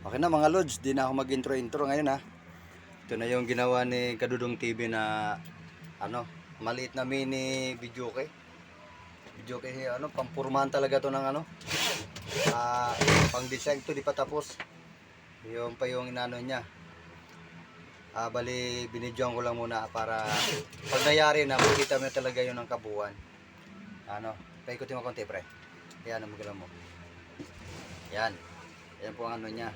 Okay na mga lods, di na ako mag-intro-intro ngayon ha. Ito na yung ginawa ni Kadudong TV na maliit na mini videoke. Videoke pampurmahan talaga to ng pang design to, di pa tapos. Yung pa yung inano niya. Bali binidyoan ko lang muna para pag nangyari na makita mo talaga yun ng kabuuan. Paikutin mo konti pre. Yan ang magalaw mo. Yan. Yan po ang niya.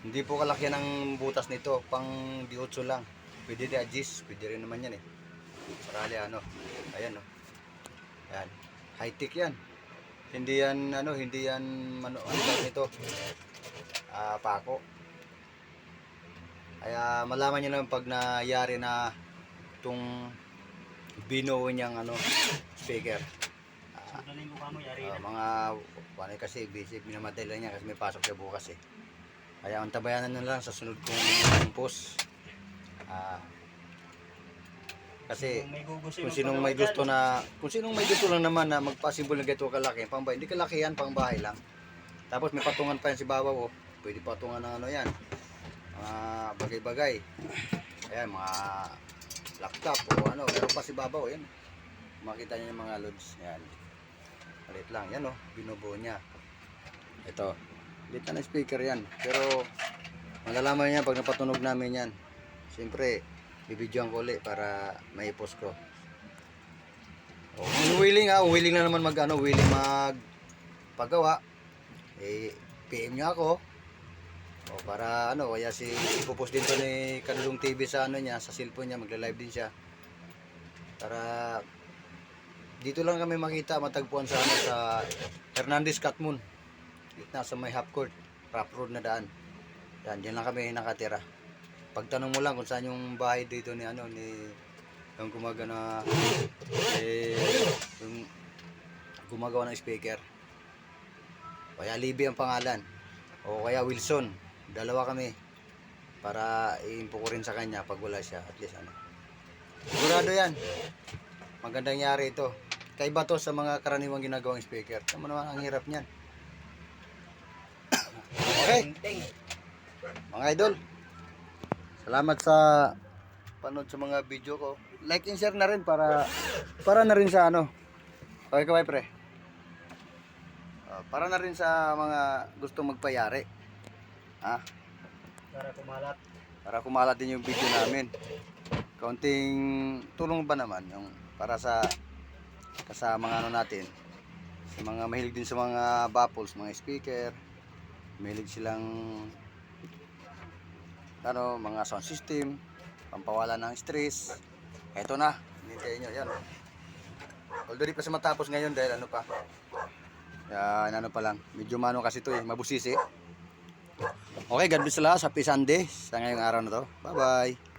Hindi po kalaki ng butas nito, pang D8 lang. Pwede rin adjust, pwede rin naman yan eh. Parali ayan Ayan. High tech yan. Hindi yan hindi yan nito. Pako. Kaya malaman niyo lang pag nangyari na itong binuo niyang speaker. Mga kasi busy, minamatay lang niya kasi may pasok siya bukas eh. Kaya ang tabayanan na lang sa sunod kong post. Kasi kung sinong may gusto lang naman na magpa-simple na ganito kalaki, pangbahay, hindi kalaki yan, pang bahay lang. Tapos may patungan pa yan si babaw, pwede patungan ng yan, mga bagay-bagay. Ayan, mga laptop o meron pa si babaw, yan. Makita niyo yung mga loads, yan. Malit lang, yan binubuo niya. Ito, lit na speaker yan. Pero malalaman niya pag napatunog namin yan. Siyempre, bibidyoan ko ulit para maipost ko. Willing na naman willing magpagawa. PM niya ako. Para kaya ipopost din to ni Kadudong TV sa niya, sa cellphone niya, magla-live din siya. Para dito lang kami makita, matagpuan sa Hernandez Catmon. Nasa may half court, rough road na daan. Yan, diyan lang kami nakatira. Pagtanong mo lang kung saan yung bahay dito ni yung gumagawa ng speaker. Kaya Libby ang pangalan. O kaya Wilson. Dalawa kami. Para i-info ko rin sa kanya pag wala siya. At least sigurado yan. Magandang yari ito. Kaiba to sa mga karaniwang ginagawang speaker. Tama naman ang hirap niyan. Okay. Mga idol, salamat sa panood sa mga video ko. Like and share na rin para na rin sa Okay ka ba pre? Para na rin sa mga gustong magpayari. Para kumalat din yung video namin. Kaunting tulong ba naman yung para sa mga natin. Sa mga mahilig din sa mga baffles, mga speaker. Mahilig silang mga sound system, pampawala ng stress. Eto na, hintayin nyo yan. Although di pa siya matapos ngayon dahil pa yan pa lang, medyo kasi to mabusisi. Okay, God bless lahat, happy Sunday sa ngayong araw na to. Bye bye.